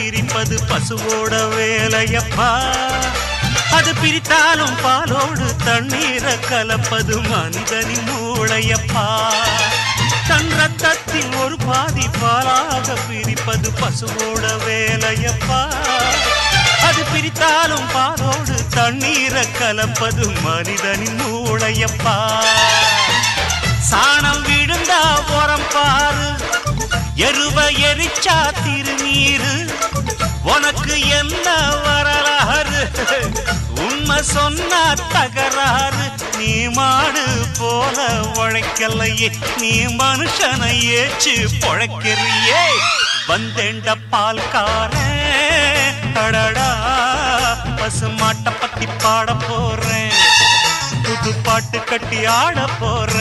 பிரிப்பது பசுவோட வேலையப்பா. அது பிரித்தாலும் பாலோடு தண்ணீரை கலப்பது மனிதனின் மூளையப்பா. தன் ரத்தத்தில் ஒரு பாதி பாலாக பிரிப்பது பசுவோட வேலையப்பா. அது பிரித்தாலும் பாலோடு தண்ணீரை கலப்பது மனிதனின் மூளையப்பா. சாணம் விழுந்தா உரம் பாரு, எருவ எரிச்சா திருநீரு. உனக்கு என்ன வரலாறு, உண்மை சொன்னா தகராறு. நீ மாடு போல உழைக்கலையே, நீ மனுஷனை ஏச்சு பொழைக்கிறியே. வந்தேண்ட பால்காரன் அடடா, பசுமாட்டை பத்தி பாட போறேன், புது பாட்டு கட்டி ஆட போறேன்.